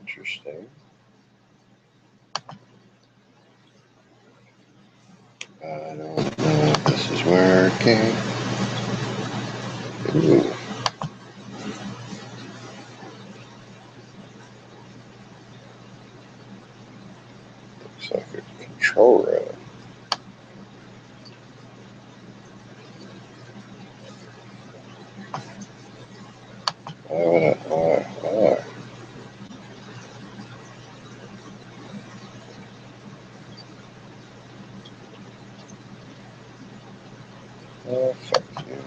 Interesting. I don't know if this is working. Ooh. Looks like a control room. Why? Oh, fuck you.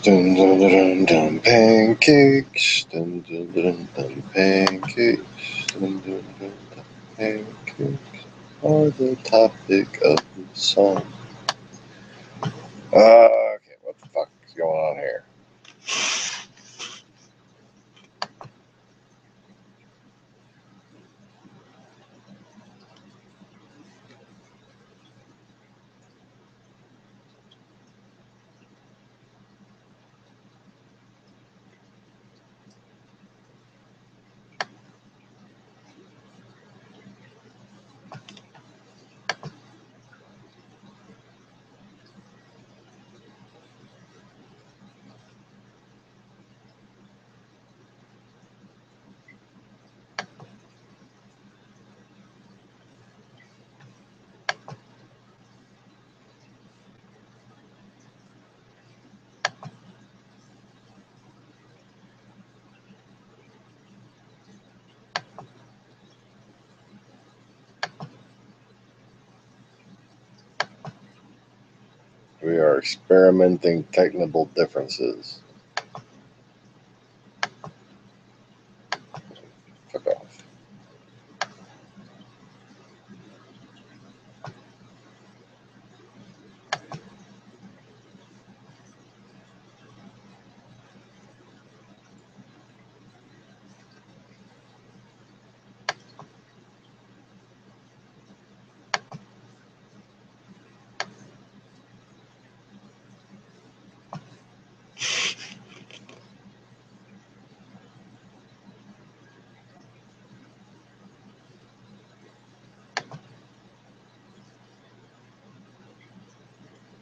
Dun dun dun dun pancakes. Dun dun dun dun pancakes. Dun dun dun dun pancakes are the topic of the song. Okay, what the fuck is going on here? We are experimenting technical differences. Fuck off.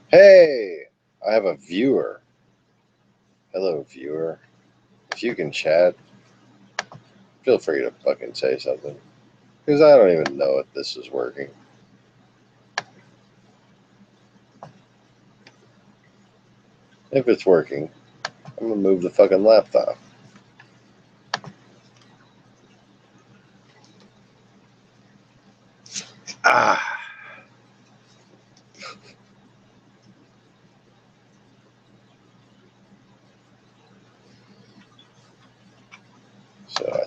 Hey, I have a viewer. Hello, viewer. If you can chat, feel free to fucking say something. Because I don't even know if this is working. If it's working, I'm gonna move the fucking laptop. Ah. So I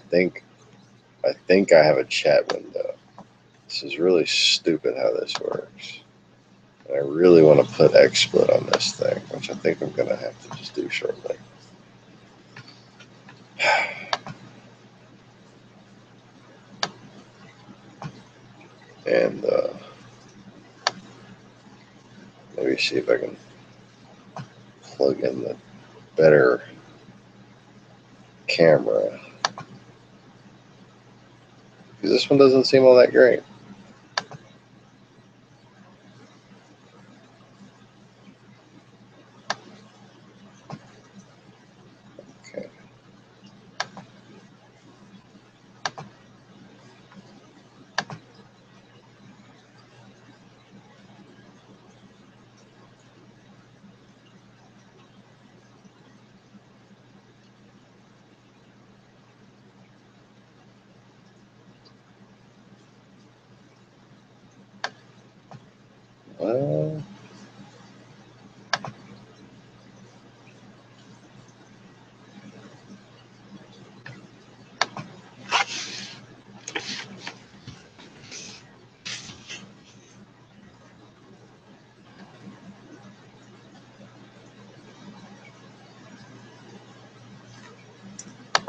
think I have a chat window. This is really stupid how this works. And I really want to put XSplit on this thing, which I think I'm gonna have to just do shortly. And maybe see if I can plug in the better camera. Because this one doesn't seem all that great. Okay. Well,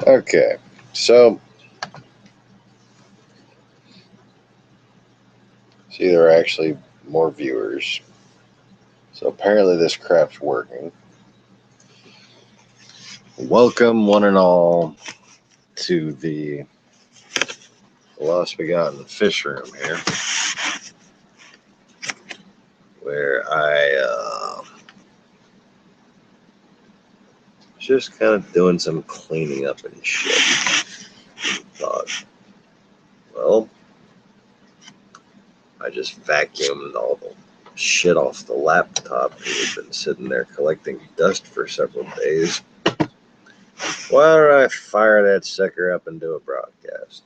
okay. So See, there are actually more viewers. So apparently this crap's working. Welcome, one and all, to the Lost Begotten Fishroom here, where I just kind of doing some cleaning up and shit. Thought, well, I just vacuumed all the shit off the laptop because it's been sitting there collecting dust for several days. Why don't I fire that sucker up and do a broadcast?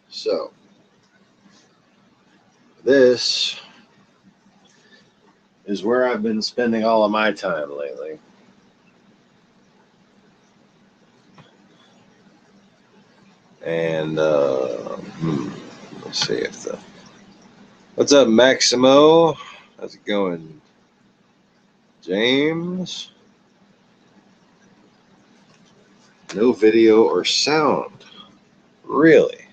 So, this is where I've been spending all of my time lately. And, let's see if the... What's up, Maximo? How's it going? James? No video or sound. Really?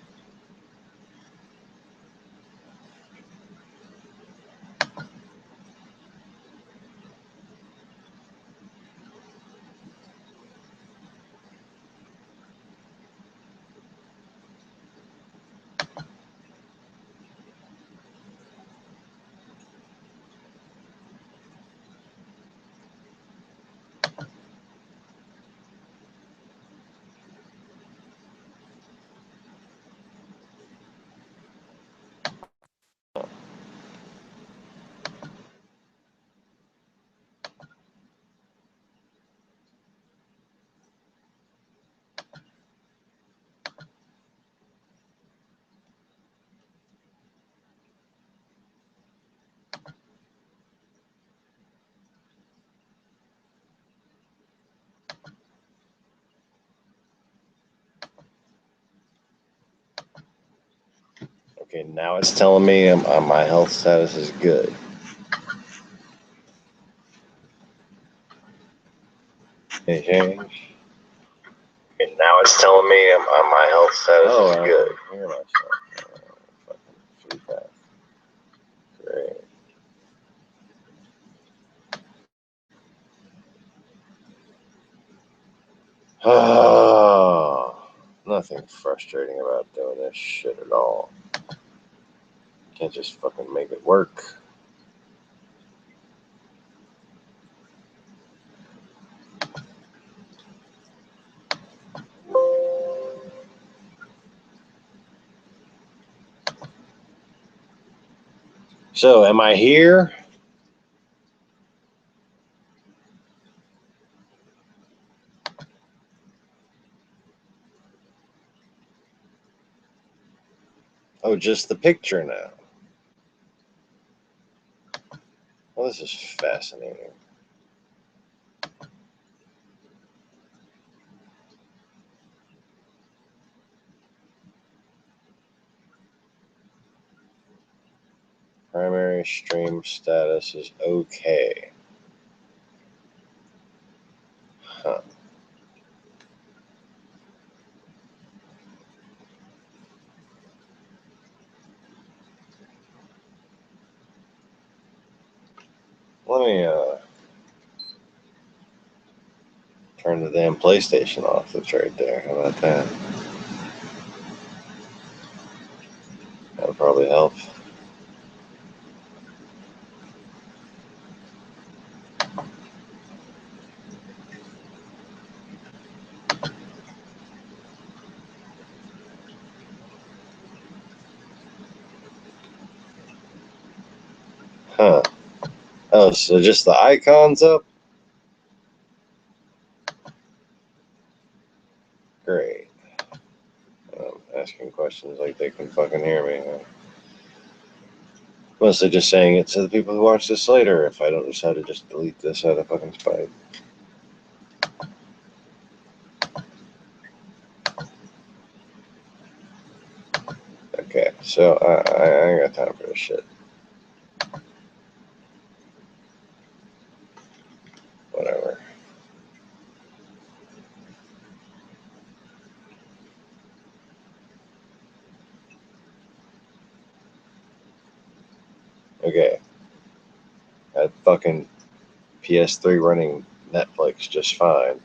Okay, now it's telling me my health status is good. Any change? Okay, now it's telling me my health status is good. I hear myself. Fucking feedback. Great. Oh, nothing frustrating about doing this shit at all. Can't just fucking make it work. So, am I here? Oh, just the picture now. Well, this is fascinating. Primary stream status is okay. Huh. Let me turn the damn PlayStation off that's right there. How about that? That'll probably help. Huh. Oh, so just the icons up? Great. Asking questions like they can fucking hear me. Huh? Mostly just saying it to the people who watch this later if I don't decide to just delete this out of fucking spite. Okay, so I ain't got time for this shit. Whatever. Okay. That fucking PS3 running Netflix just fine.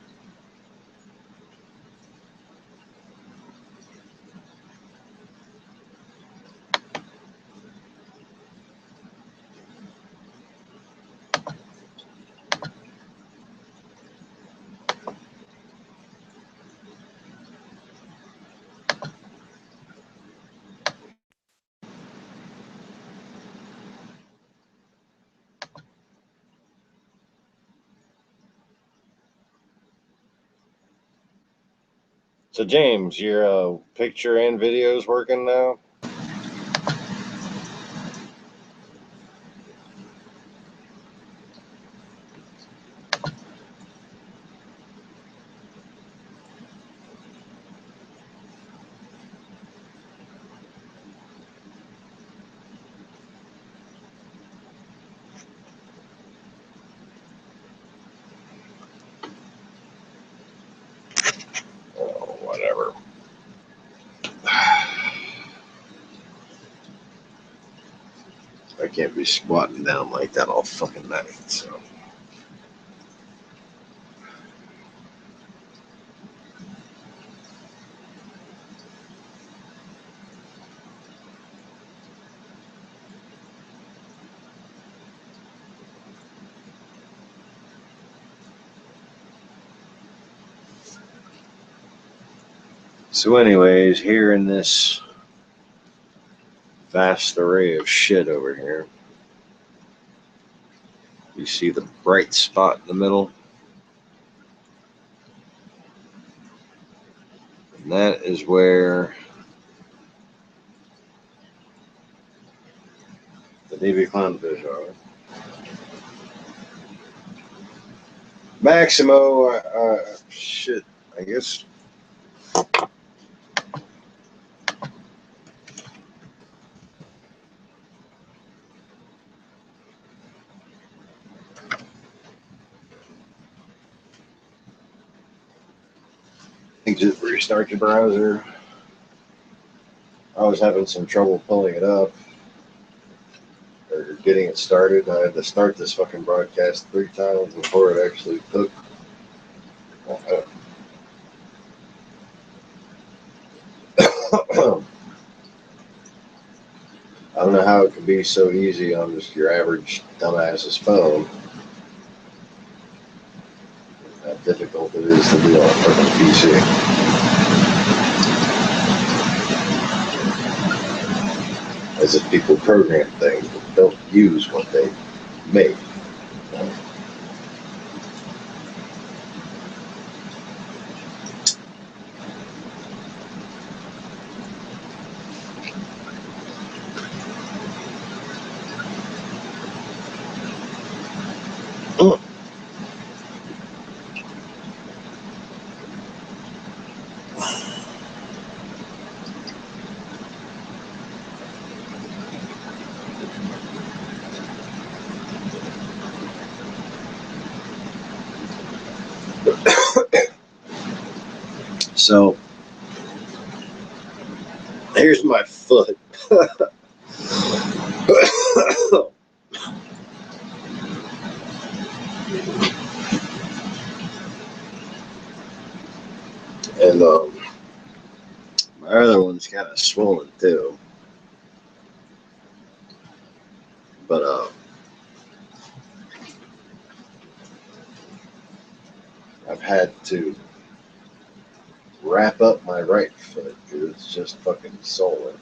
So James, your picture and video is working now? Oh, whatever. I can't be squatting down like that all fucking night, so. So anyways, here in this vast array of shit over here, you see the bright spot in the middle? And that is where the Navy clownfish are. Maximo, shit, I guess. I think just restart your browser. I was having some trouble pulling it up or getting it started. I had to start this fucking broadcast 3 times before it actually took. I don't know how it could be so easy on just your average dumbass's phone. How difficult it is to do on a fucking PC. As if people program things but don't use what they make. So here's my foot. And my other one's kind of swollen too. But I've had to wrap up my right foot because it's just fucking swollen.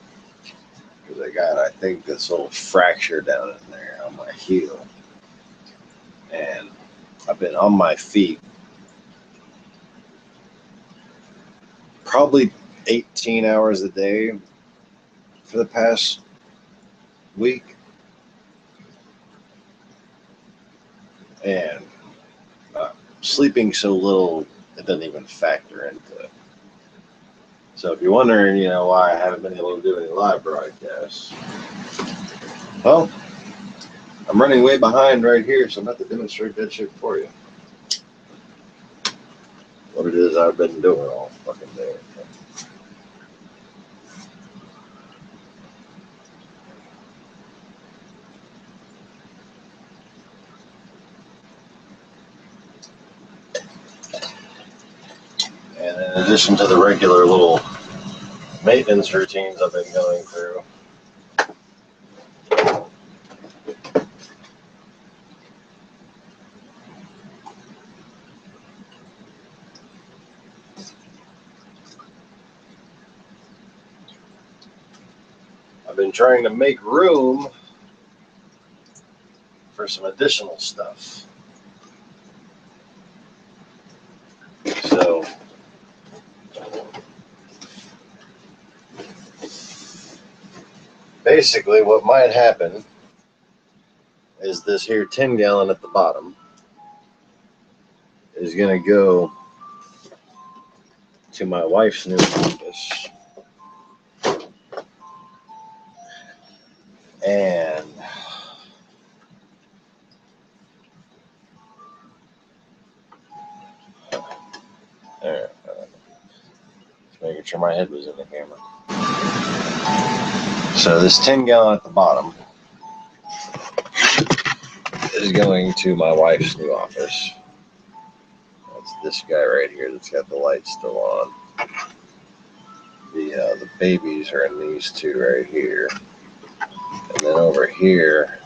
Because I think, this little fracture down in there on my heel. And I've been on my feet probably 18 hours a day for the past week. And sleeping so little, it doesn't even factor into it. So if you're wondering, why I haven't been able to do any live broadcasts, well, I'm running way behind right here, so I'm about to demonstrate that shit for you. What it is I've been doing all fucking day. And in addition to the regular little maintenance routines I've been going through, I've been trying to make room for some additional stuff. So basically what might happen is this here 10-gallon at the bottom is going to go to my wife's new office. And there, just making sure my head was in the camera. So this 10-gallon at the bottom is going to my wife's new office. That's this guy right here that's got the lights still on. The babies are in these two right here. And then over here,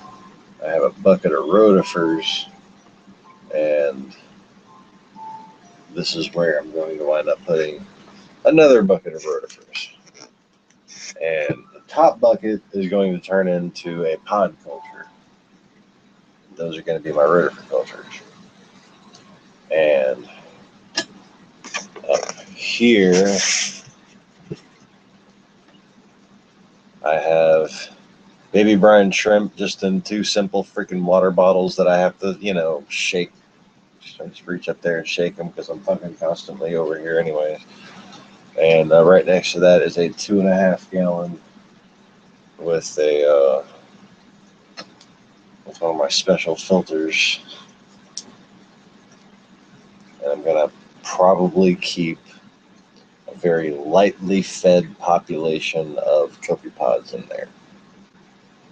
I have a bucket of rotifers, and this is where I'm going to wind up putting another bucket of rotifers. And the top bucket is going to turn into a pod culture. Those are going to be my rotifer filters. And up here, I have baby brine shrimp just in two simple freaking water bottles that I have to, shake. Just reach up there and shake them because I'm fucking constantly over here anyways. And right next to that is a 2.5 gallon with with one of my special filters. And I'm going to probably keep a very lightly fed population of copepods in there.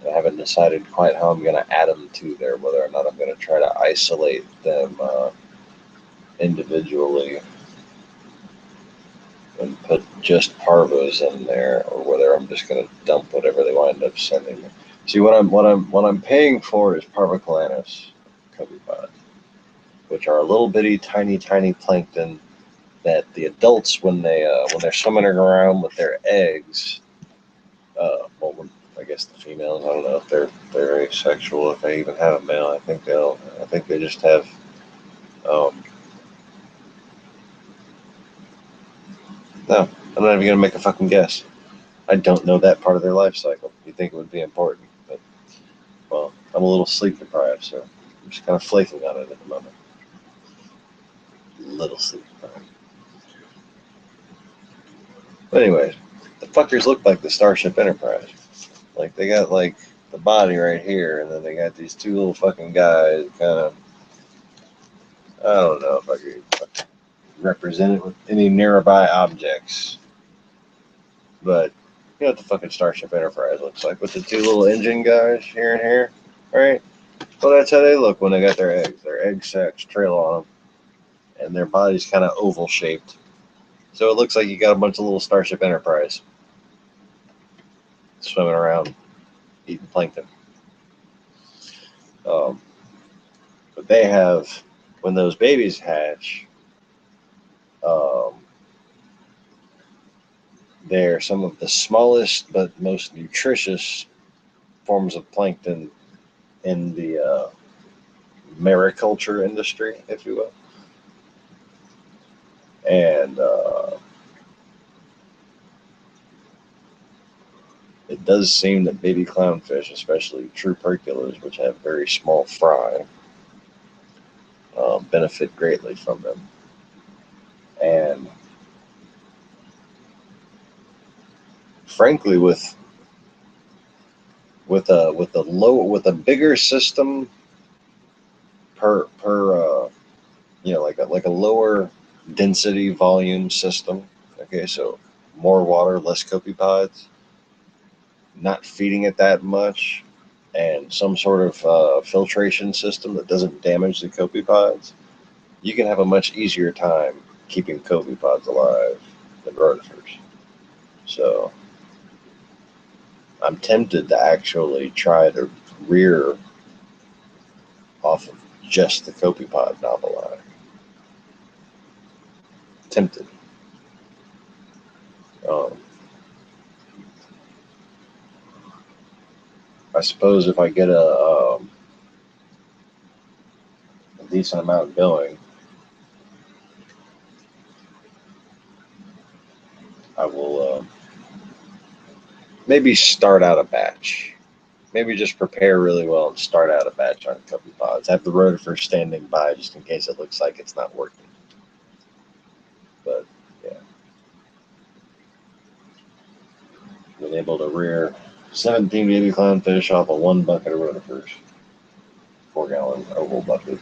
I haven't decided quite how I'm going to add them to there, whether or not I'm going to try to isolate them individually and put just parvos in there, or whether I'm just going to dump whatever they wind up sending me. See, what I'm paying for is parvocalanus copepods, which are a little bitty, tiny plankton that the adults, when they're swimming around with their eggs, I guess the females, I don't know if they're asexual, if they even have a male. I think they just have no, I'm not even gonna make a fucking guess. I don't know that part of their life cycle. You'd think it would be important, but well, I'm a little sleep deprived, so I'm just kind of flaking on it at the moment. A little sleep deprived. But anyways, the fuckers look like the Starship Enterprise. Like, they got, like, the body right here, and then they got these two little fucking guys kind of, I don't know if I could represent it with any nearby objects. But, you know what the fucking Starship Enterprise looks like, with the two little engine guys here and here, right? Well, that's how they look when they got their eggs. Their egg sacs trail on them, and their body's kind of oval-shaped. So it looks like you got a bunch of little Starship Enterprise swimming around, eating plankton. But they have, when those babies hatch, they're some of the smallest but most nutritious forms of plankton in the mariculture industry, if you will. And it does seem that baby clownfish, especially true perculas, which have very small fry, benefit greatly from them. And frankly, with a bigger system per like a lower density volume system. Okay, so more water, less copepods, not feeding it that much, and some sort of filtration system that doesn't damage the copepods, you can have a much easier time keeping copepods alive than rotifers. So I'm tempted to actually try to rear off of just the copepod knob alive. Tempted. I suppose if I get a decent amount going, I will maybe start out a batch. Maybe just prepare really well and start out a batch on copepods. Have the rotifer standing by just in case it looks like it's not working. But yeah, been able to rear 17 baby clownfish off of 1 bucket of rotifers, 4-gallon oval bucket,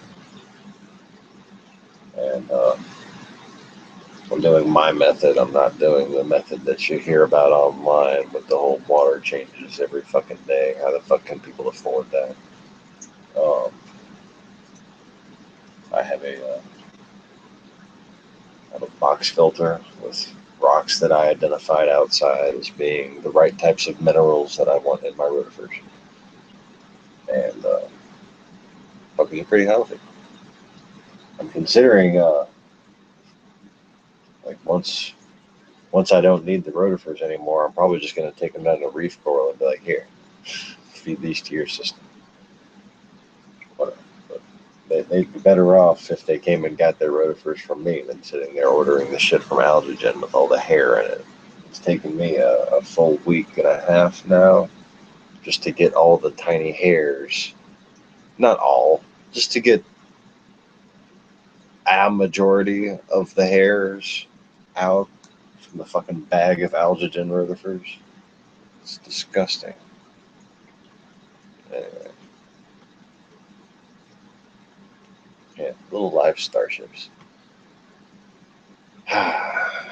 and I'm doing my method. I'm not doing the method that you hear about online with the whole water changes every fucking day. How the fuck can people afford that? I have a box filter with rocks that I identified outside as being the right types of minerals that I want in my rotifers. And fucking pretty healthy. I'm considering like once I don't need the rotifers anymore, I'm probably just going to take them down to reef coral and be like, here, feed these to your system. Whatever. But they'd be better off if they came and got their rotifers from me than sitting there ordering the shit from Algagen with all the hair in it. It's taken me a full week and a half now just to get all the tiny hairs. Not all, just to get a majority of the hairs out from the fucking bag of Algagen rotifers. It's disgusting. Anyway. Yeah, little live starships. Oh,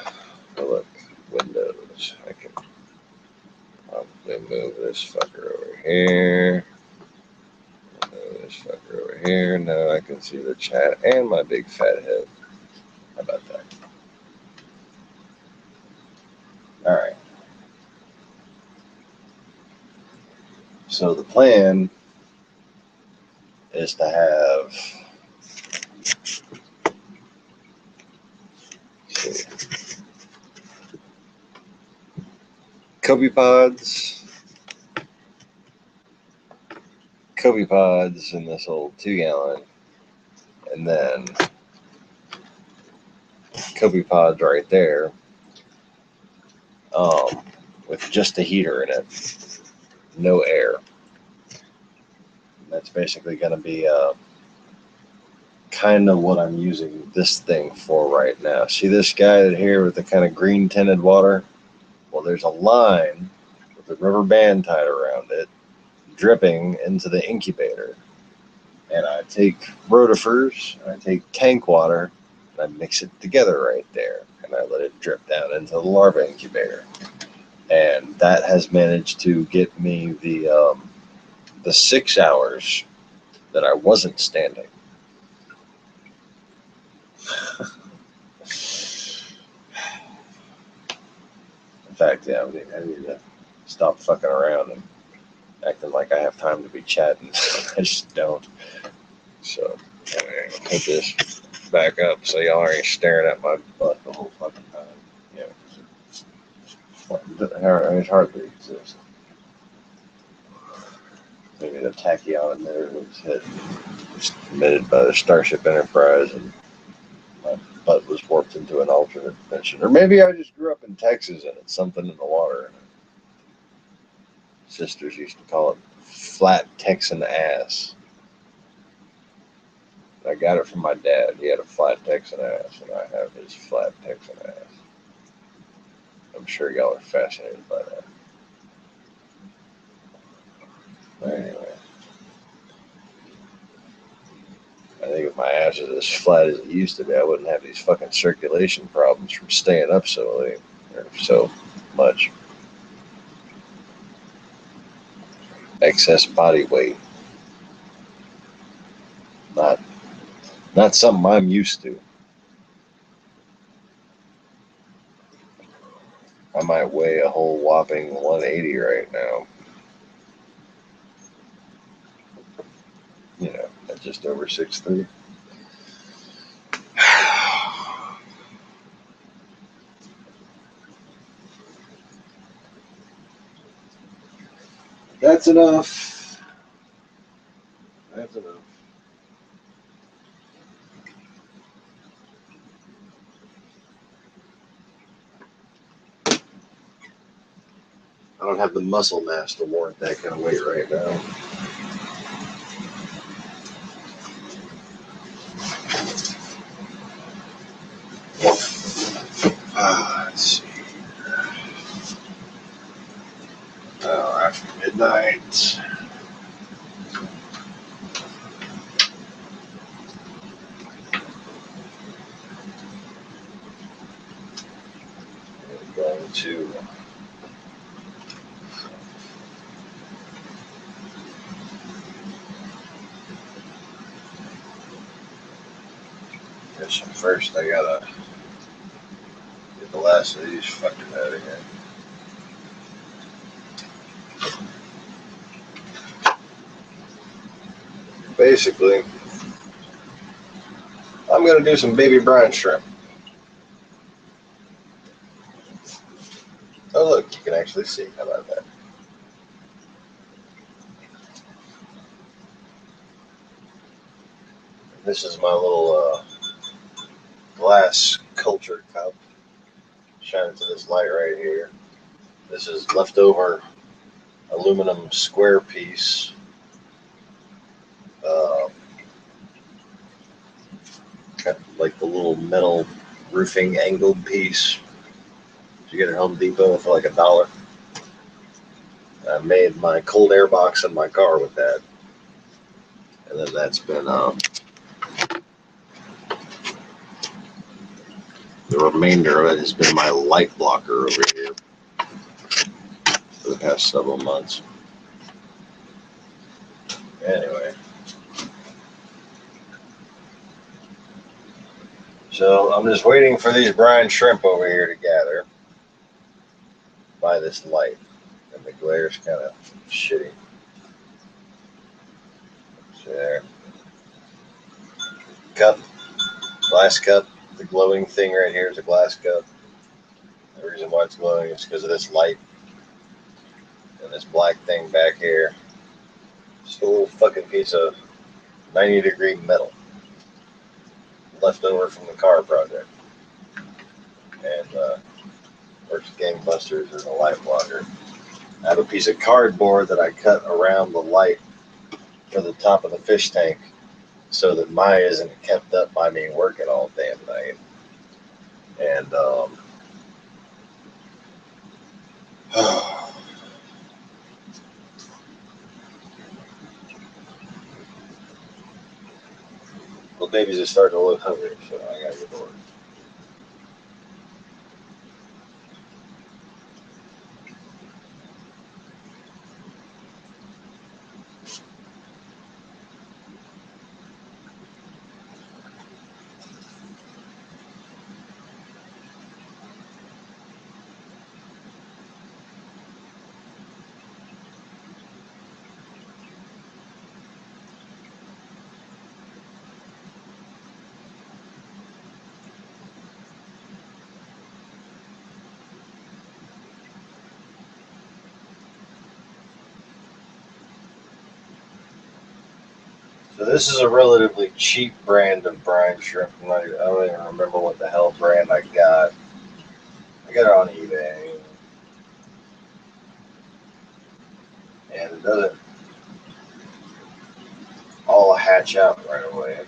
look, windows. I can probably move this fucker over here. Move this fucker over here. Now I can see the chat and my big fat head. How about that? Alright. So the plan is to have, let's see, copepods in this old 2-gallon, and then copepods right there, with just a heater in it, no air. And that's basically going to be kind of what I'm using this thing for right now. See this guy here with the kind of green tinted water? Well, there's a line with a rubber band tied around it, dripping into the incubator. And I take rotifers, and I take tank water, and I mix it together right there. And I let it drip down into the larva incubator. And that has managed to get me the 6 hours that I wasn't standing. In fact, yeah, I need to stop fucking around and acting like I have time to be chatting. I just don't. So, anyway, I'll put this back up so y'all aren't staring at my butt the whole fucking time. Yeah, it hardly exists. Maybe the tachyon there was emitted by the Starship Enterprise, and my butt was warped into an alternate dimension. Or maybe I just grew up in Texas and it's something in the water. Sisters used to call it flat Texan ass. I got it from my dad. He had a flat Texan ass, and I have his flat Texan ass. I'm sure y'all are fascinated by that. But anyway, I think if my ass is as flat as it used to be, I wouldn't have these fucking circulation problems from staying up so late or so much. Excess body weight. Not something I'm used to. I might weigh a whole whopping 180 right now. You know, at just over 6'3". That's enough. That's enough. I don't have the muscle mass to warrant that kind of weight right now. Let's see. After midnight. I'm going to first I gotta get the last of these fucking out of here. Basically, I'm gonna do some baby brine shrimp. Oh look, you can actually see. How about that? This is my little glass culture cup. Shine into this light right here. This is leftover aluminum square piece. Got like the little metal roofing angled piece. You get at Home Depot for like $1. I made my cold air box in my car with that. And then that's been the remainder of it has been my light blocker over here for the past several months. Anyway. So I'm just waiting for these brine shrimp over here to gather by this light. And the glare's kind of shitty. So there. Cup. Glass cup. The glowing thing right here is a glass cup. The reason why it's glowing is because of this light. And this black thing back here. Just a little fucking piece of 90-degree metal left over from the car project. And works gangbusters as a light blocker. I have a piece of cardboard that I cut around the light for the top of the fish tank so that mine isn't kept up by me working all damn night. And well, babies are starting to look hungry, so I gotta get to work. So this is a relatively cheap brand of brine shrimp. I don't even remember what the hell brand I got. I got it on eBay. And it doesn't all hatch out right away.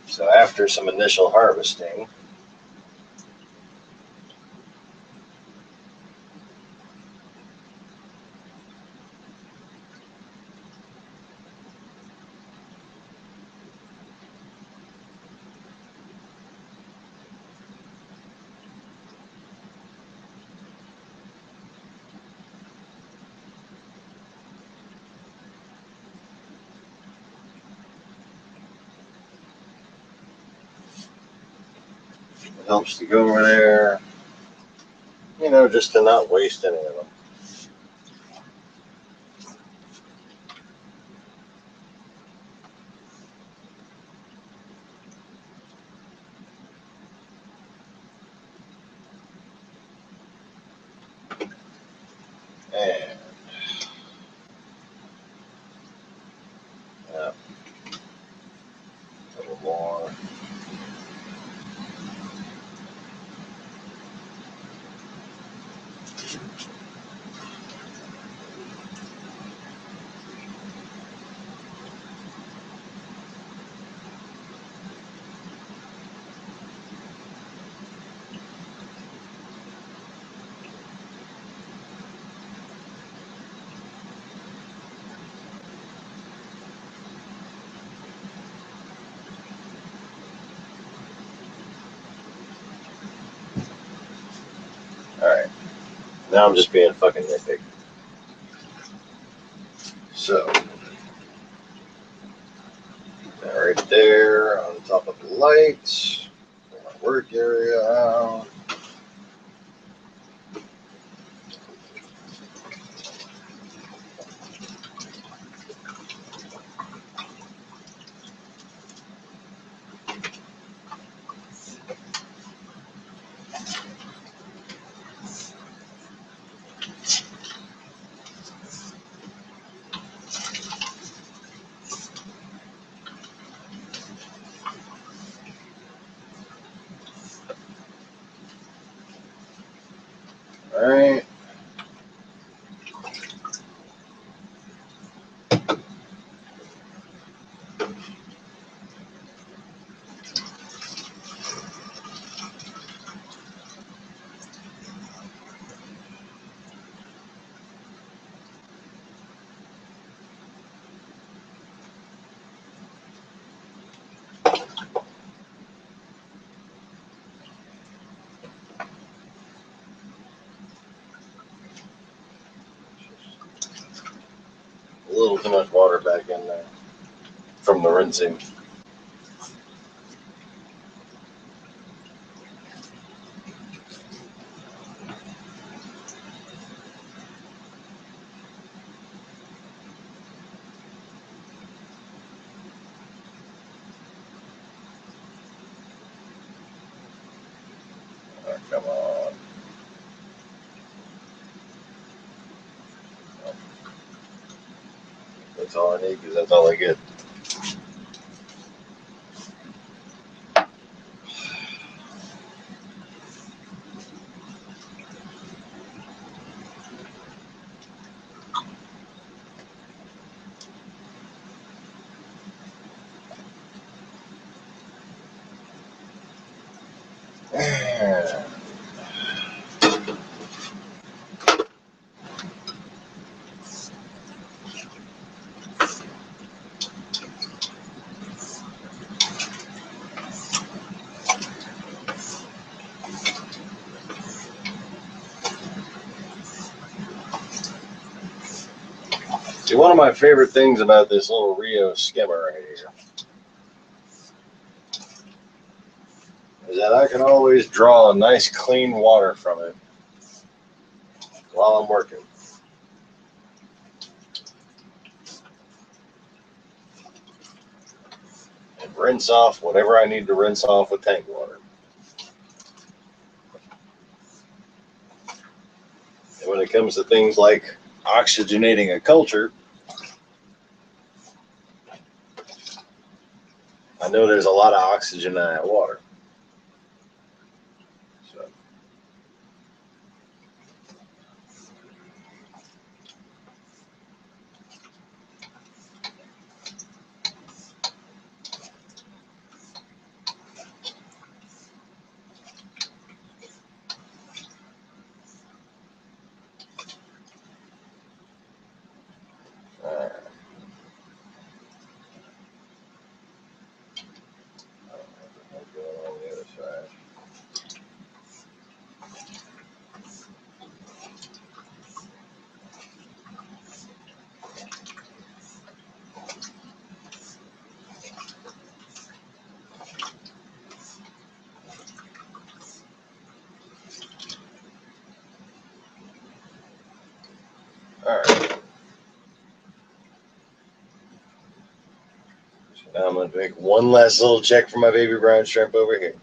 So after some initial harvesting, helps to go over there, you know, just to not waste any of them. And yeah, a little more. Alright, now I'm just being fucking nitpicky. So, right there on top of the lights, my work area out. Alright. A little too much water back in there from the rinsing. Oh, come on. That's all I need because that's all I get. See, one of my favorite things about this little Rio skimmer right here is that I can always draw nice clean water from it while I'm working. And rinse off whatever I need to rinse off with tank water. And when it comes to things like oxygenating a culture, I know there's a lot of oxygen in that water. So. So now I'm going to make one last little check for my baby brown shrimp over here.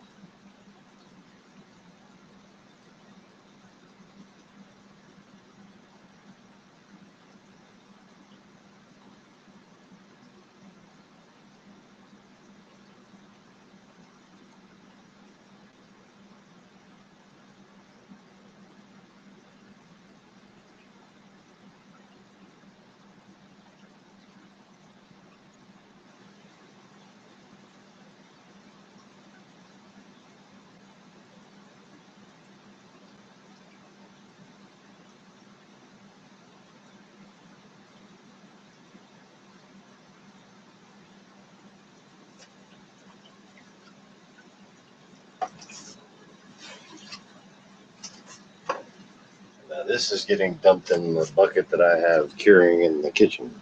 Now this is getting dumped in the bucket that I have curing in the kitchen.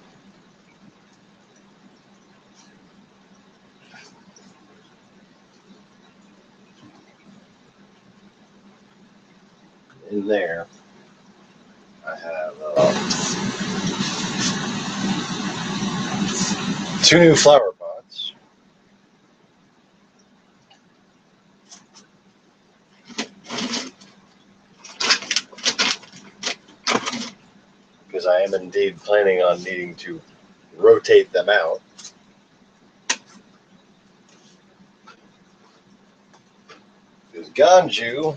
In there, I have 2 new flower pots. Because I am indeed planning on needing to rotate them out. Because Ganju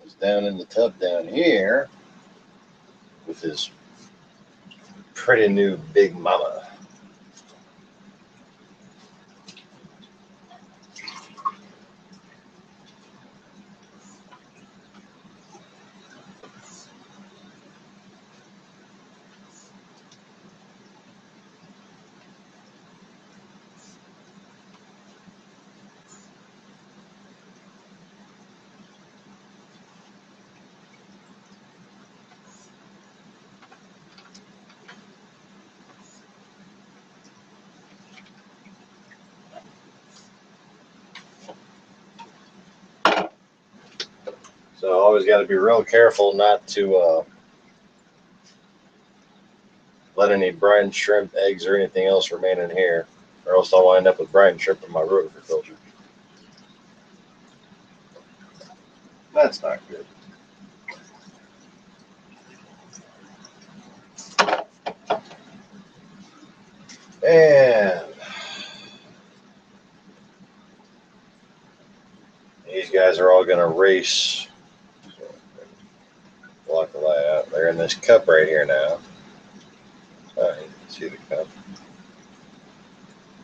is down in the tub down here with his pretty new big mama. So always got to be real careful not to let any brine shrimp, eggs, or anything else remain in here, or else I'll wind up with brine shrimp in my rotifer filter. That's not good. And these guys are all going to race. Block the light out. They're in this cup right here now. Oh, you can see the cup.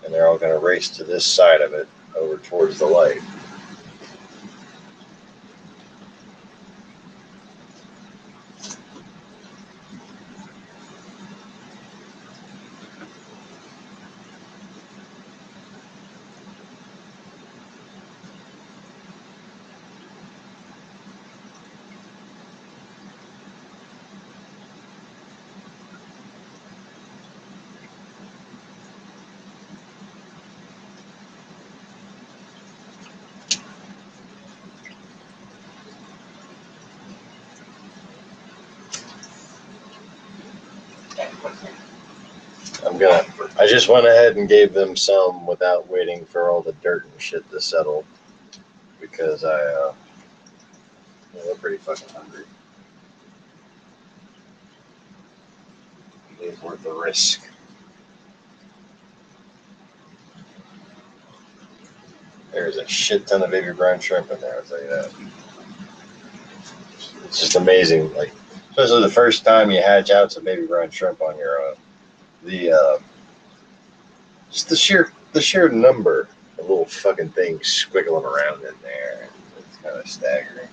And they're all going to race to this side of it, over towards the light. I just went ahead and gave them some without waiting for all the dirt and shit to settle, because they're pretty fucking hungry. It's worth the risk. There's a shit ton of baby brown shrimp in there, I'll tell you that. It's just amazing, like, especially the first time you hatch out some baby brown shrimp on your own. Just the sheer number of little fucking things squiggling around in there. It's kind of staggering.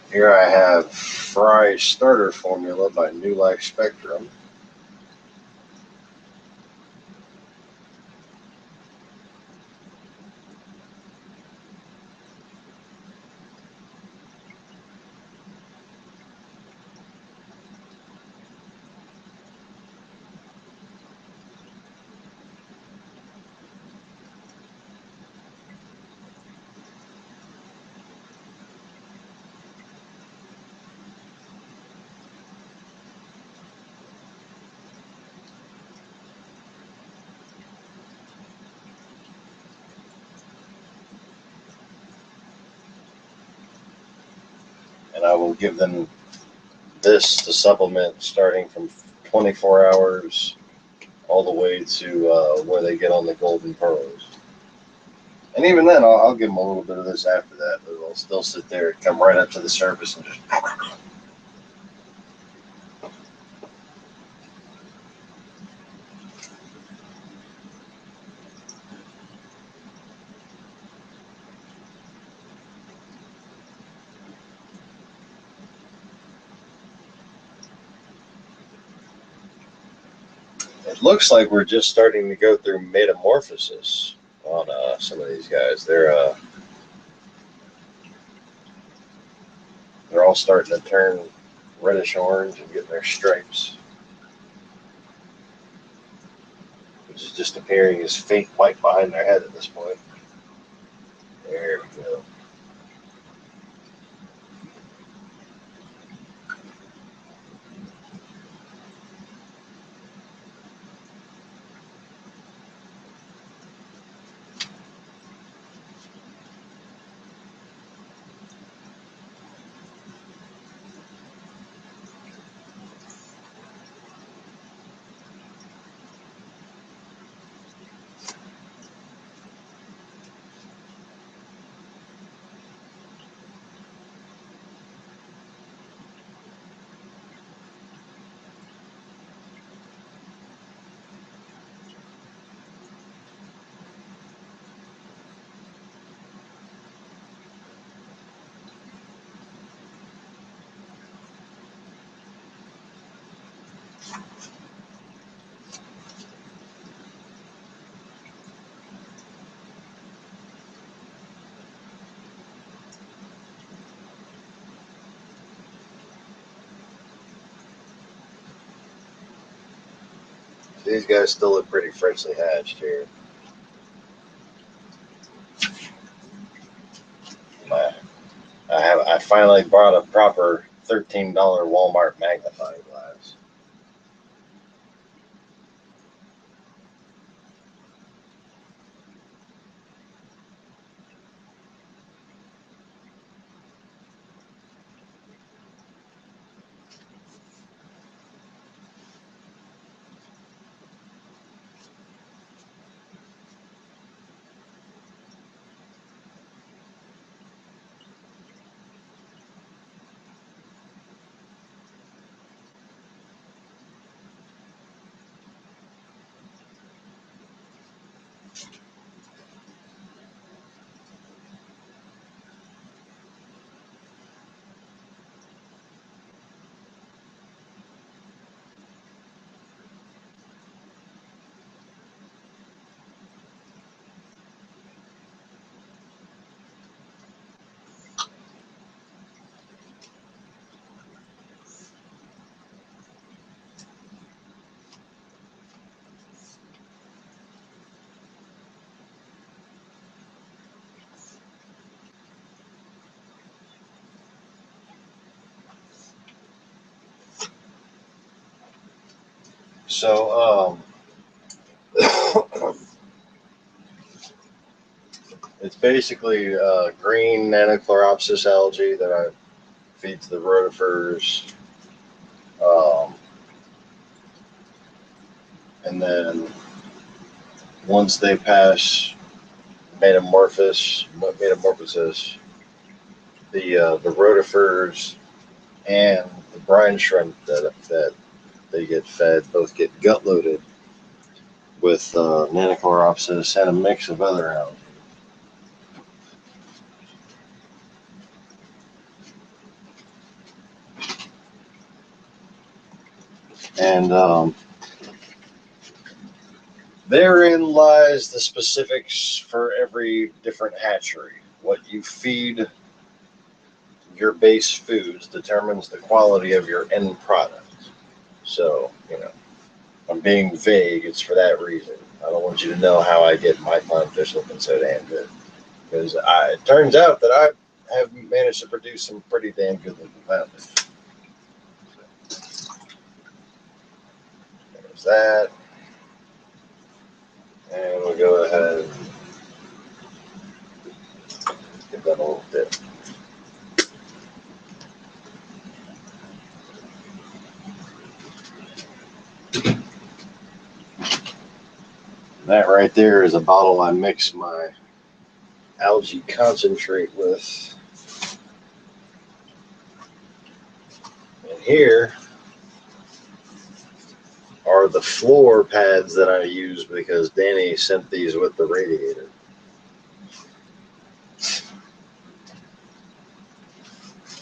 Here I have Fry Starter Formula by New Life Spectrum. and I will give them this to supplement starting from 24 hours all the way to where they get on the golden pearls. And even then, I'll give them a little bit of this after that, but it'll still sit there and come right up to the surface and just. It looks like we're just starting to go through metamorphosis on some of these guys. They're all starting to turn reddish orange and get their stripes, which is just appearing as faint white behind their head at this point. There we go. These guys still look pretty freshly hatched here. I finally bought a proper $13 Walmart magnifying glass. So, it's basically green Nanochloropsis algae that I feed to the rotifers. And then once they pass metamorphosis, the rotifers and the brine shrimp that they get fed both get gut loaded with Nanochloropsis and a mix of other algae. And therein lies the specifics for every different hatchery. What you feed your base foods determines the quality of your end product. So, I'm being vague. It's for that reason. I don't want you to know how I get my clownfish looking so damn good. Because it turns out that I have managed to produce some pretty damn good looking clownfish. There's that. And we'll go ahead and give that a little dip. That right there is a bottle I mix my algae concentrate with. And here are the floor pads that I use because Danny sent these with the radiator.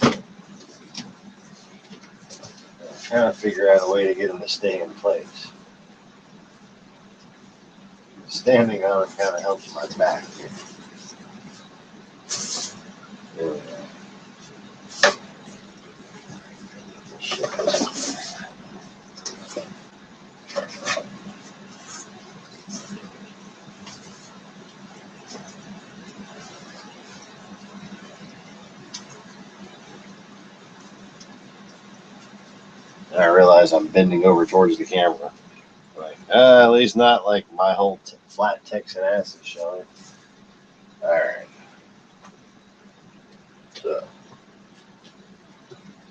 I'm trying to figure out a way to get them to stay in place. Standing on it kind of helps my back here. There we go. Shit. I realize I'm bending over towards the camera. Like, at least not like my whole flat Texan ass is showing. Alright. So,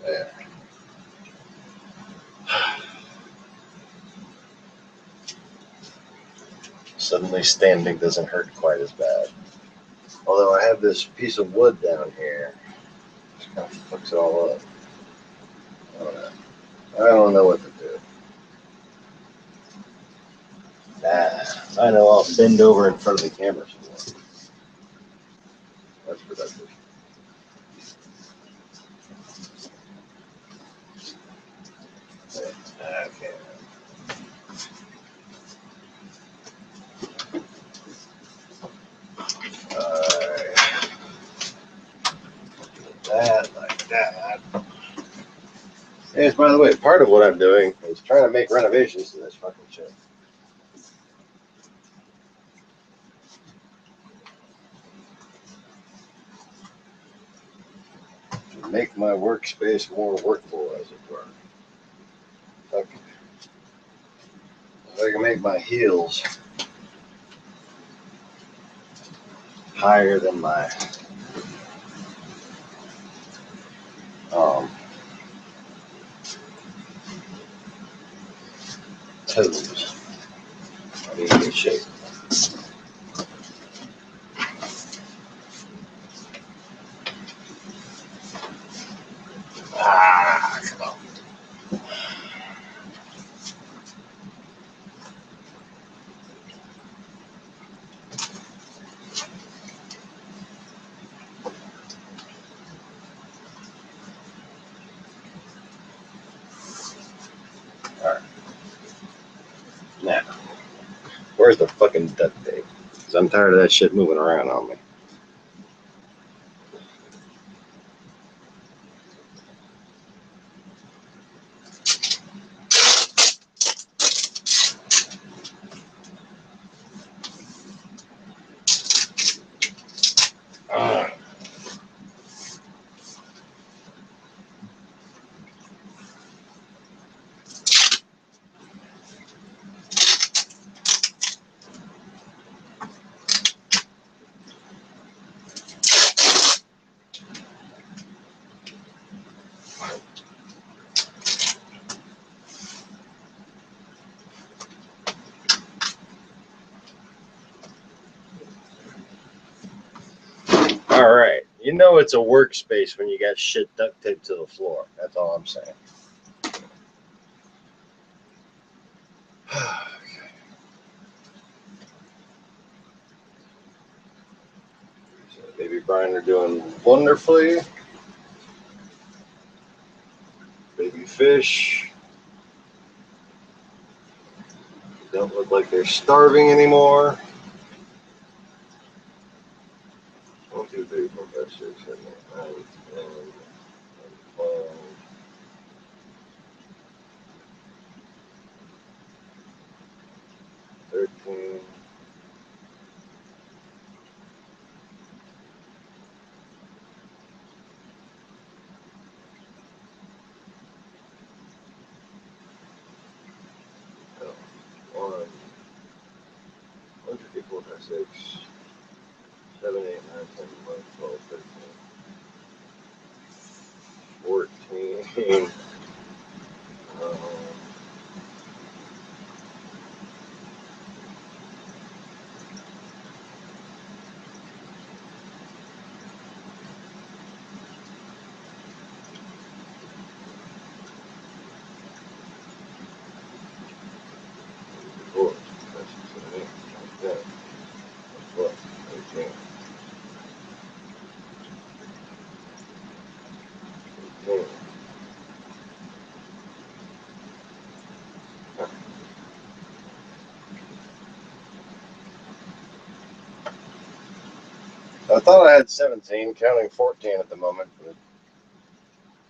there. Suddenly standing doesn't hurt quite as bad. Although I have this piece of wood down here. Just kind of fucks it all up. I don't know what to do. I know I'll bend over in front of the camera some more. That's productive. Okay. Alright. That, like that. Yes, by the way, part of what I'm doing is trying to make renovations to this fucking shit. To make my workspace more workable, as it were. Fuck. If I can make my heels higher than my toes. I'll be in good shape. Come on. Alright. Now, where's the fucking duct tape? Because I'm tired of that shit moving around on me. Alright. You know it's a workspace when you got shit duct taped to the floor. That's all I'm saying. So Baby Brian are doing wonderfully. Baby fish don't look like they're starving anymore. 1, 2, 3, 4, 5, 6, 7, 8, 9, 10, 12. 13. Oh, 1, 1, 2, 3, 4, 5, 6, 7, 8, 9, 10, 11, 12, 13, 14. 15, I thought I had 17, counting 14 at the moment, but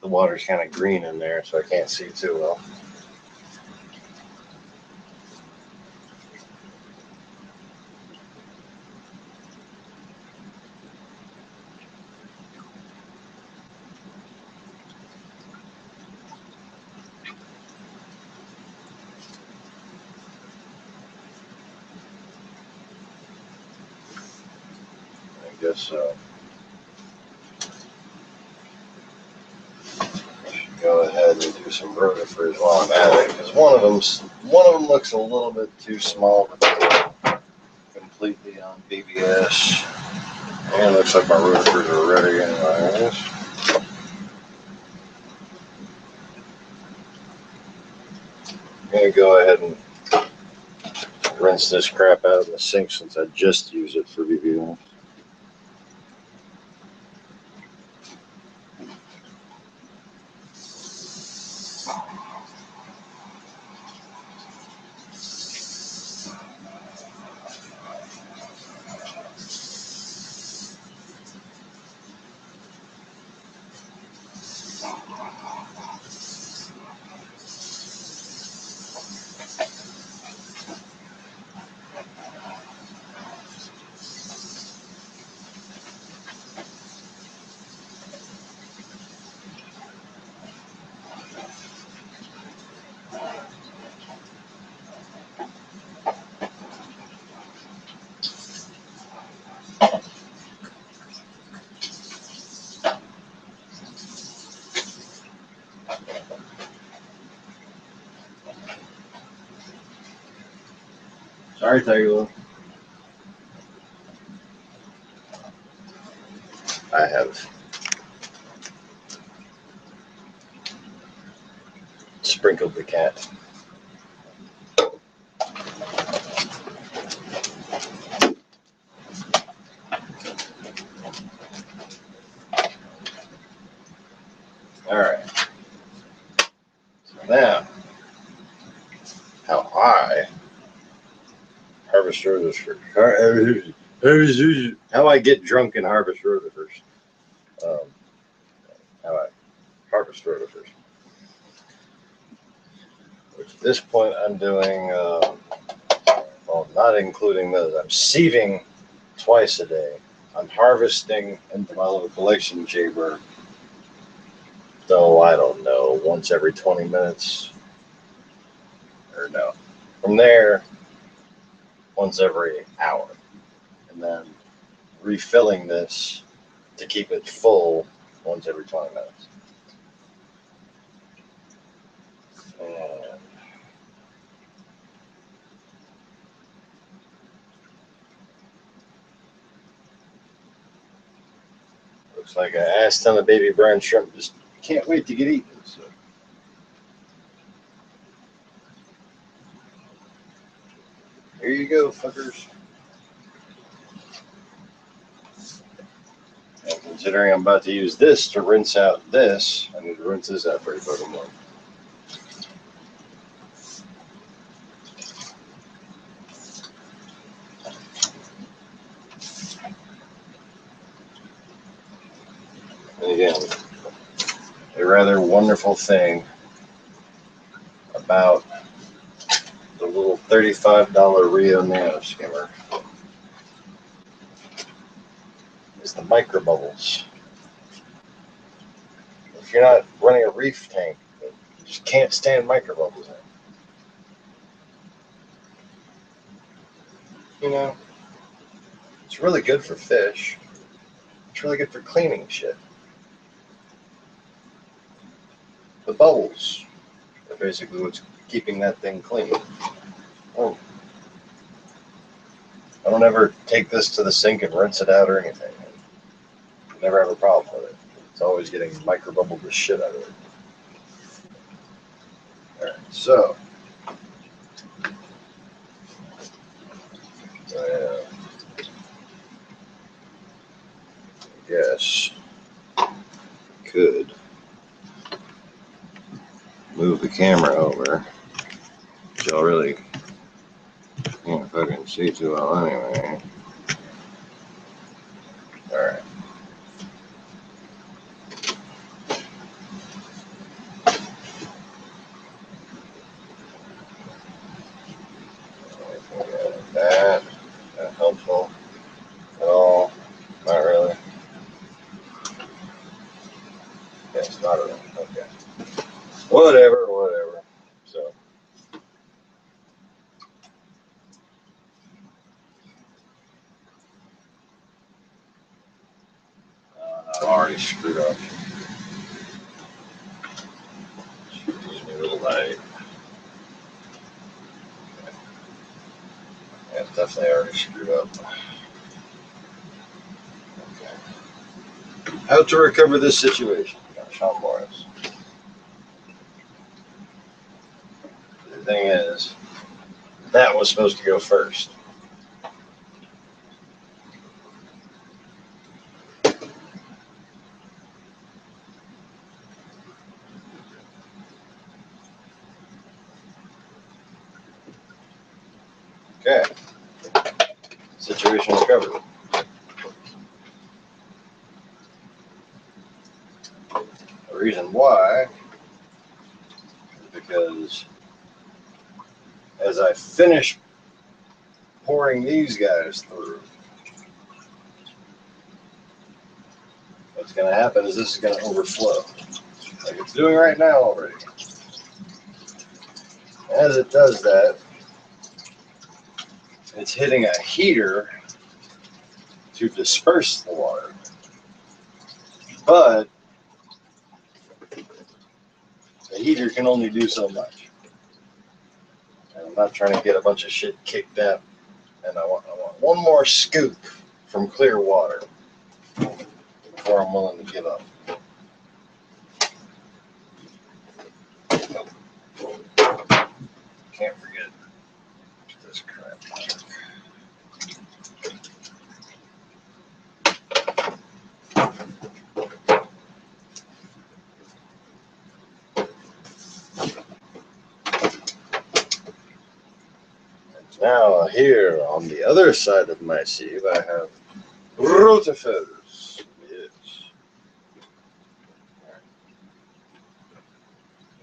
the water's kind of green in there, so I can't see too well. I guess so. Go ahead and do some rotifers while I'm at it, because one of them looks a little bit too small to go completely on BBS, and it looks like my rotifers are ready anyways. I'm gonna go ahead and rinse this crap out in the sink since I just used it for BBS. Sorry, Percula. I have sprinkled the cat. All right. So now, how I harvest rotifers. How I get drunk and harvest rotifers. How I harvest rotifers. Which at this point I'm doing, well, not including those. I'm sieving twice a day. I'm harvesting into my little collection chamber. Though I don't know, once every 20 minutes. Or no. From there, once every hour. And then refilling this to keep it full once every 20 minutes. And looks like an ass ton of baby brown shrimp just can't wait to get eaten. So. Here you go, fuckers. And considering I'm about to use this to rinse out this, I need to rinse this out pretty fucking well. And again, a rather wonderful thing about the little $35 Rio Nano skimmer is the micro bubbles. If you're not running a reef tank, you just can't stand micro bubbles in. You know, it's really good for fish. It's really good for cleaning shit. The bubbles are basically what's keeping that thing clean. Oh, I don't ever take this to the sink and rinse it out or anything. I never have a problem with it. It's always getting micro bubbled the shit out of it. Alright, so I guess could move the camera over, which y'all really can't fucking see too well anyway. Alright. That helpful at all? Not really. Yes, not at all. Okay. Whatever. So I'm already screwed up. Use me a little light. Yeah, it's definitely already screwed up. Okay. How to recover this situation? Sean Morris. The thing is, that was supposed to go first. Okay. Situation recovered. The reason why is because as I finish pouring these guys through, what's going to happen is this is going to overflow, like it's doing right now already. As it does that, it's hitting a heater to disperse the water. But the heater can only do so much. And I'm not trying to get a bunch of shit kicked out. And I want one more scoop from clear water before I'm willing to give up. Can't forget this crap. Now here on the other side of my sieve, I have rotifers. Yes.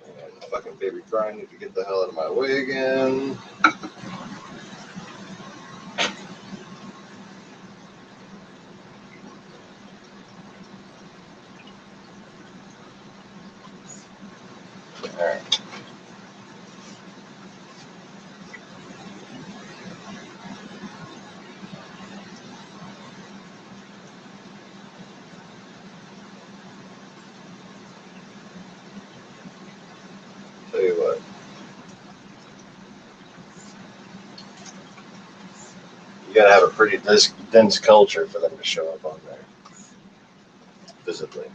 And the fucking baby crying need to get the hell out of my way again. Alright. Tell you what. You gotta have a pretty dense culture for them to show up on there visibly.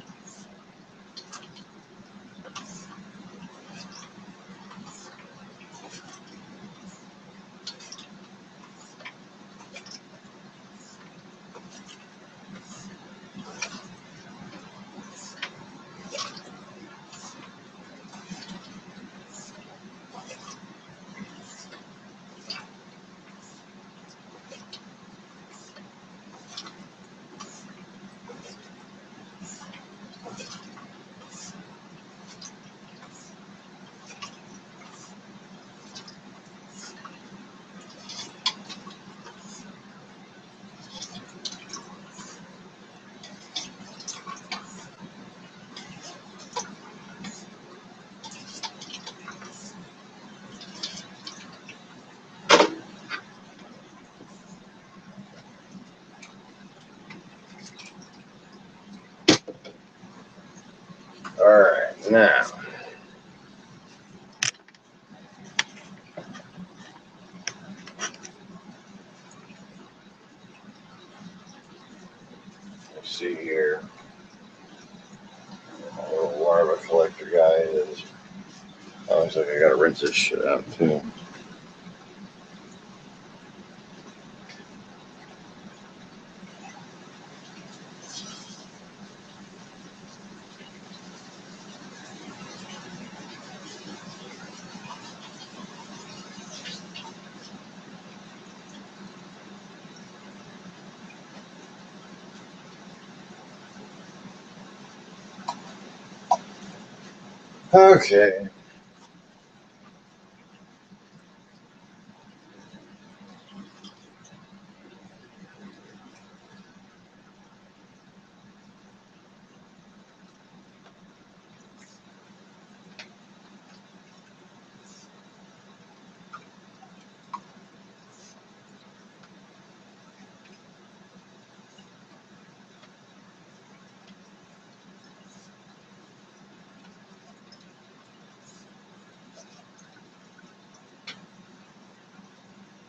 Alright, now. Let's see here. My little larva collector guy is. Oh, looks like I gotta rinse this shit out too. Okay.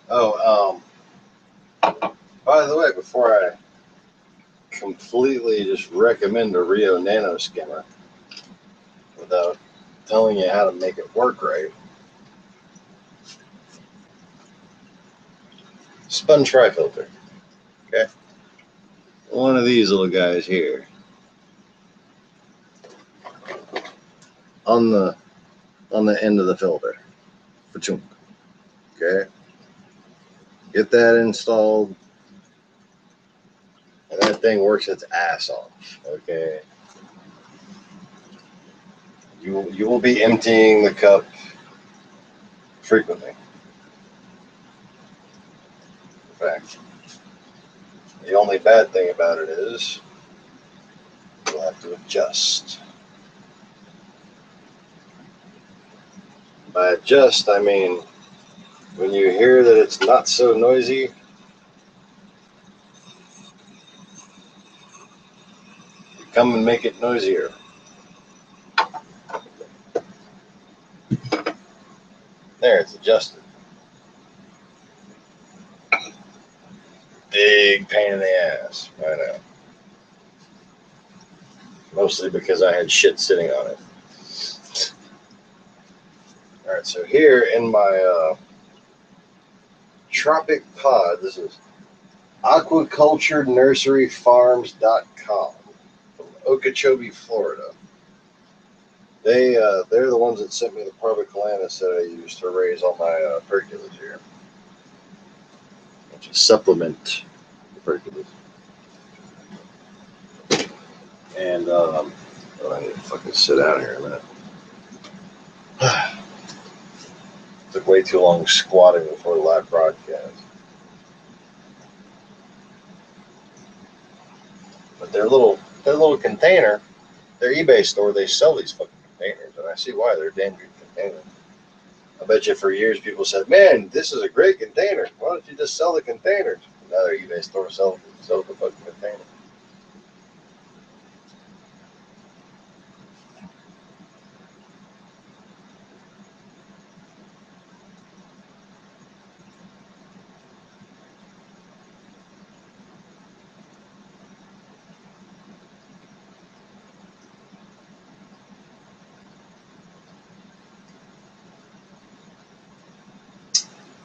Oh, by the way, before I completely just recommend a Rio Nano skimmer without telling you how to make it work right, sponge fry filter. Okay, one of these little guys here on the end of the filter. Okay, get that installed, and that thing works its ass off. Okay, you will be emptying the cup frequently. In fact, the only bad thing about it is you'll have to adjust. By adjust, I mean when you hear that it's not so noisy, you come and make it noisier. There, it's adjusted. Big pain in the ass. I know. Mostly because I had shit sitting on it. All right, so here in my tropic pod, this is aquaculturenurseryfarms.com from Okeechobee, Florida. They're the ones that sent me the parvicolanus that I use to raise all my perculas here, which is supplement the perculas. And oh, I need to fucking sit down here a minute. Took way too long squatting before the live broadcast. But their little container, their eBay store, they sell these fucking containers, and I see why. They're damn good containers. I bet you for years people said, "Man, this is a great container. Why don't you just sell the containers?" And now their eBay store sells the fucking container.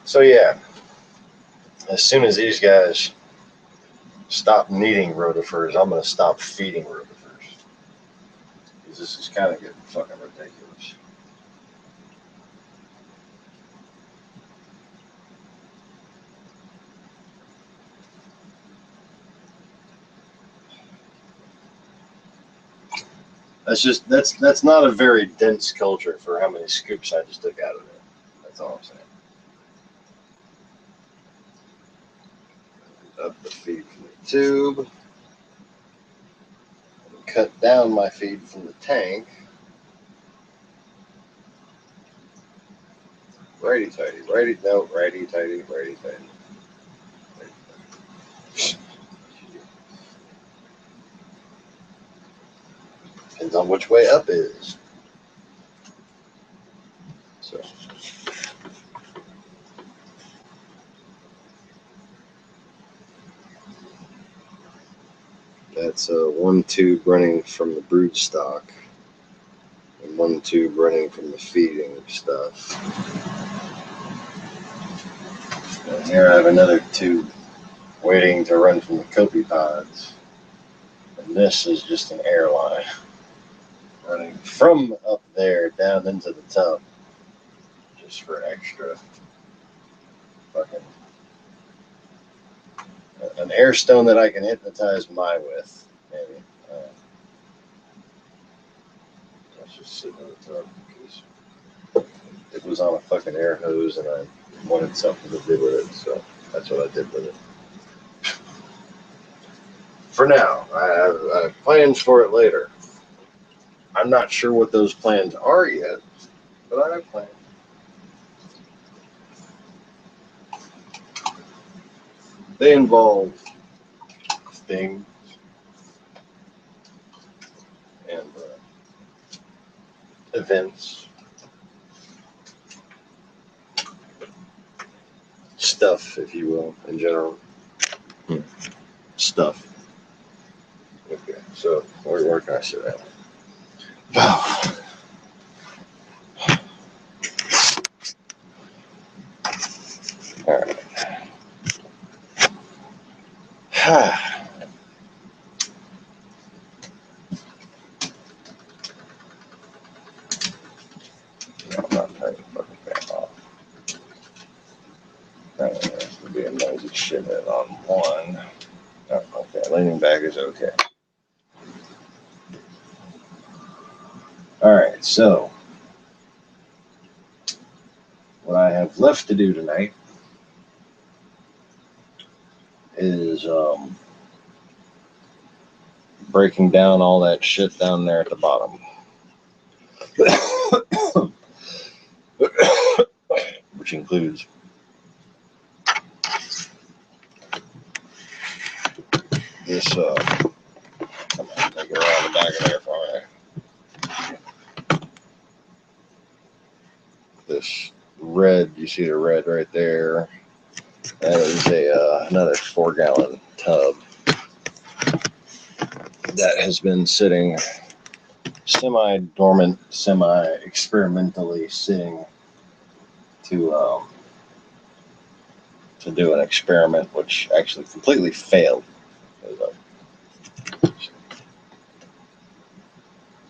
So yeah, as soon as these guys stop needing rotifers, I'm gonna stop feeding rotifers. Because this is kind of getting fucking ridiculous. That's not a very dense culture for how many scoops I just took out of it. That's all I'm saying. Up the feed from the tube. Cut down my feed from the tank. Righty tighty, righty no, righty tighty, righty tighty. Depends on which way up is. So that's one tube running from the brood stock and one tube running from the feeding stuff. And here I have another tube waiting to run from the copy pods. And this is just an airline running from up there down into the tub just for extra fucking an air stone that I can hypnotize my with, maybe. just sitting in the tub because it was on a fucking air hose and I wanted something to do with it, so that's what I did with it. For now, I have plans for it later. I'm not sure what those plans are yet, but I have plans. They involve things and events, stuff, if you will, in general. Stuff. Okay, so where can I sit at? All right. No, I'm not turning the fucking fan off. That one has to be a noisy shit on one. Oh, okay, leaning back is okay. All right, so what I have left to do tonight is breaking down all that shit down there at the bottom. Which includes this, come on, take it around the back of there for me. This red, you see the red right there? That is another 4-gallon tub that has been sitting semi-dormant, semi-experimentally sitting to do an experiment, which actually completely failed. It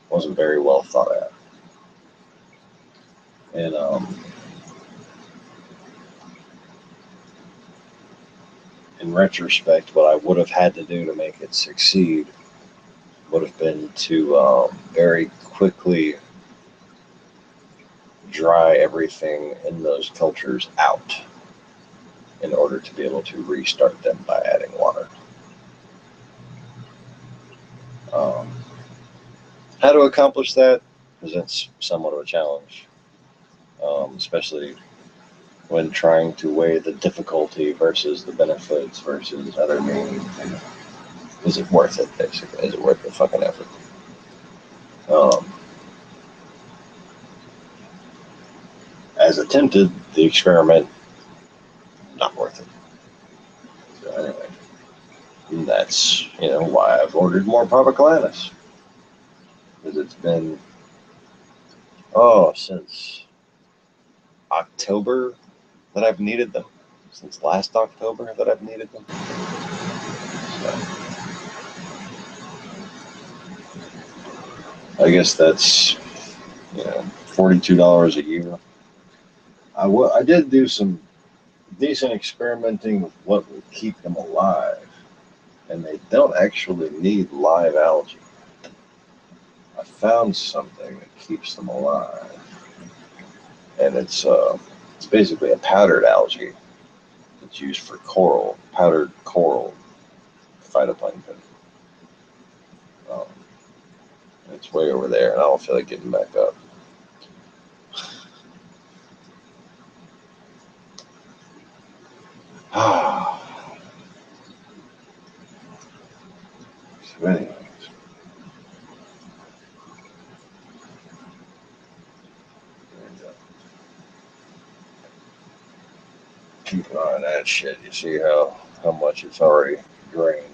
wasn't very well thought out. And in retrospect, what I would have had to do to make it succeed would have been to very quickly dry everything in those cultures out in order to be able to restart them by adding water. How to accomplish that presents somewhat of a challenge, especially when trying to weigh the difficulty versus the benefits versus other means. Is it worth it, basically? Is it worth the fucking effort? As attempted, the experiment, not worth it. So anyway, and that's, why I've ordered more Propicalanus. Because it's been, since October that I've needed them. Since last October that I've needed them. So, I guess that's, $42 a year. I did do some decent experimenting with what would keep them alive, and they don't actually need live algae. I found something that keeps them alive, and it's basically a powdered algae that's used for powdered coral phytoplankton. It's way over there, and I don't feel like getting back up. So anyways, keep an eye on that shit. You see how much it's already drained.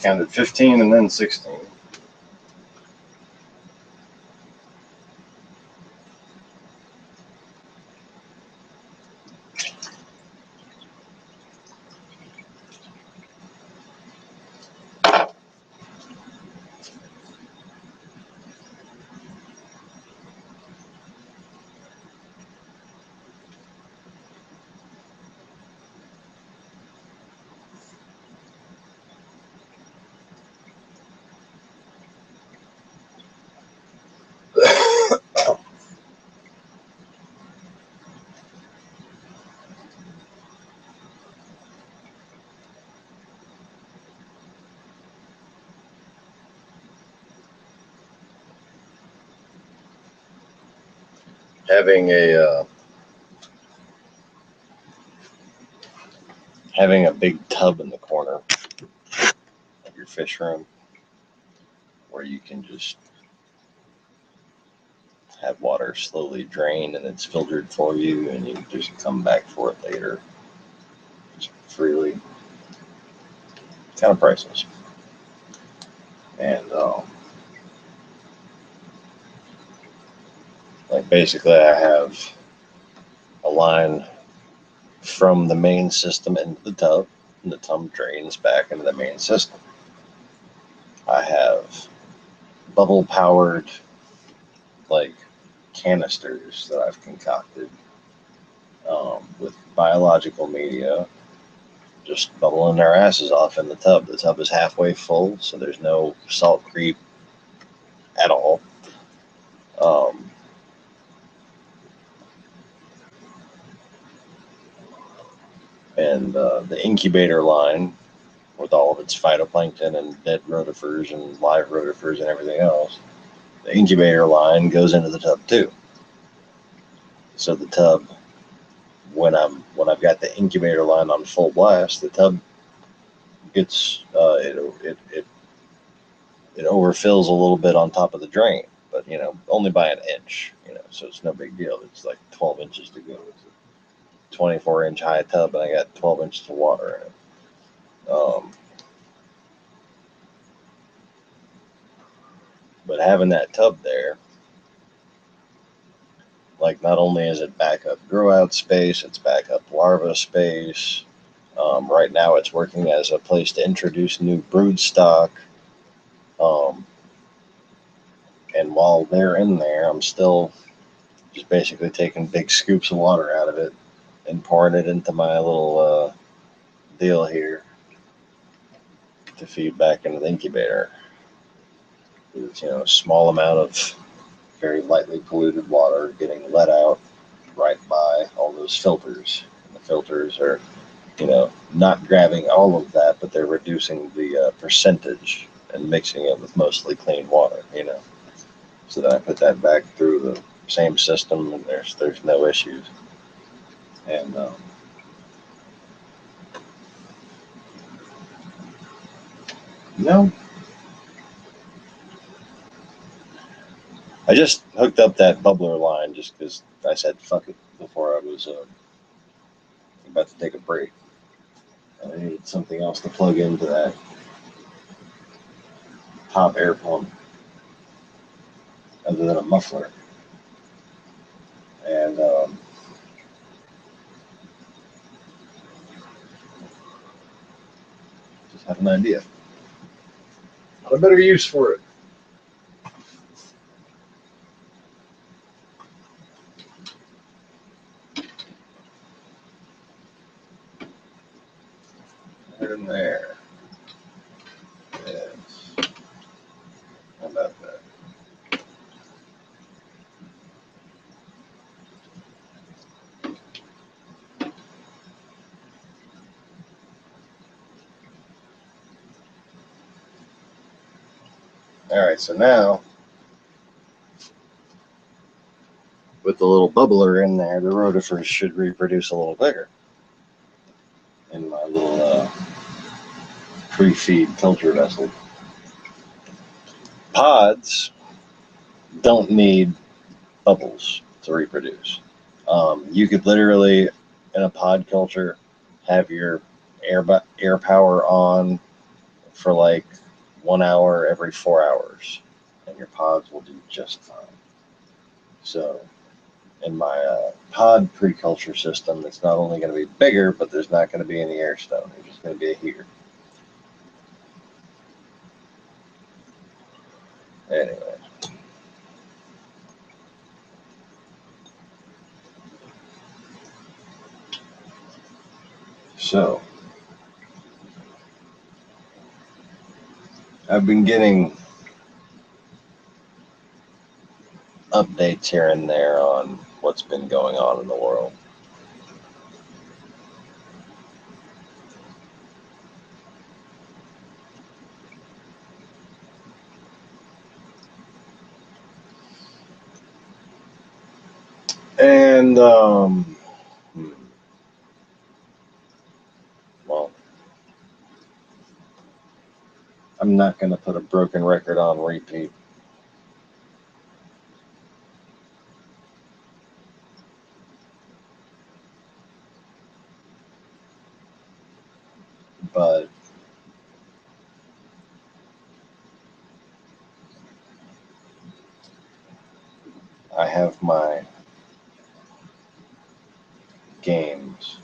counted 15 and then 16. Having a big tub in the corner of your fish room where you can just have water slowly drain and it's filtered for you and you just come back for it later just freely. Kind of priceless. And like basically I have a line from the main system into the tub, and the tub drains back into the main system. I have bubble powered like canisters that I've concocted with biological media, just bubbling their asses off in the tub. The tub is halfway full, so there's no salt creep at all. And the incubator line with all of its phytoplankton and dead rotifers and live rotifers and everything else, the incubator line goes into the tub too. So the tub, when I've got the incubator line on full blast, the tub gets it overfills a little bit on top of the drain, but only by an inch, so it's no big deal. It's like 12 inches to go. It's a 24-inch high tub, and I got 12 inches of water in it. But having that tub there, like, not only is it backup grow out space, it's backup larva space. Right now it's working as a place to introduce new brood stock. And while they're in there, I'm still just basically taking big scoops of water out of it and pouring it into my little deal here to feed back into the incubator. It's, a small amount of very lightly polluted water getting let out right by all those filters. And the filters are, not grabbing all of that, but they're reducing the percentage and mixing it with mostly clean water, so that I put that back through the same system and there's no issues. And I just hooked up that bubbler line just because I said fuck it before I was about to take a break. I needed something else to plug into that top air pump other than a muffler. And just had an idea. Not a better use for it. In there. Yes. How about that? Alright, so now with the little bubbler in there, the rotifers should reproduce a little bigger in my little pre-feed filter vessel. Pods don't need bubbles to reproduce. You could literally, in a pod culture, have your air power on for like 1 hour every 4 hours, and your pods will do just fine. So in my pod pre-culture system, it's not only going to be bigger, but there's not going to be any air stone. There's just going to be a heater. Anyway. So I've been getting updates here and there on what's been going on in the world. And, well, I'm not going to put a broken record on repeat. But I have my games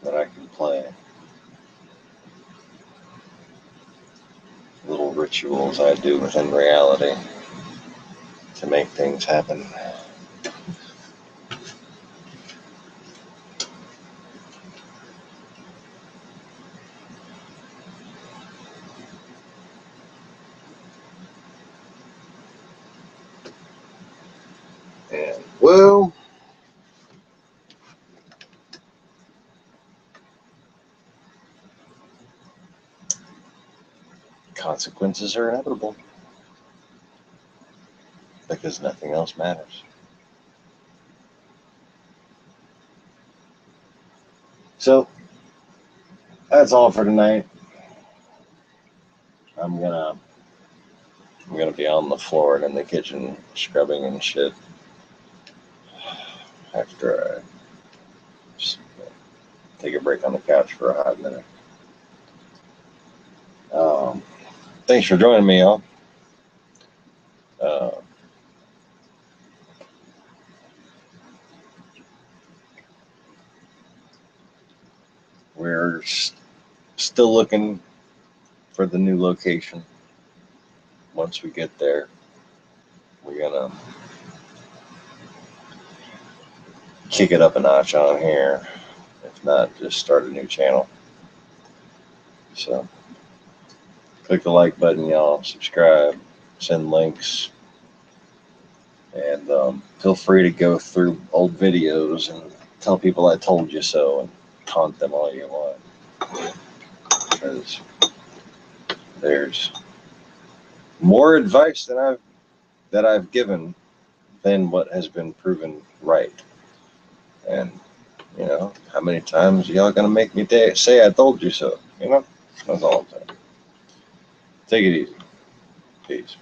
that I can play. Little rituals I do within reality to make things happen. And, well, consequences are inevitable because nothing else matters. So that's all for tonight. I'm gonna be on the floor and in the kitchen scrubbing and shit after I just take a break on the couch for a hot minute. Thanks for joining me, y'all. We're still looking for the new location. Once we get there, we're gonna kick it up a notch on here. If not, just start a new channel. So click the like button, y'all. Subscribe, send links, and feel free to go through old videos and tell people I told you so and taunt them all you want. Because there's more advice that I've given than what has been proven right. And you know, how many times y'all gonna make me say I told you so? You know, that's all I'm saying. Take it easy. Peace.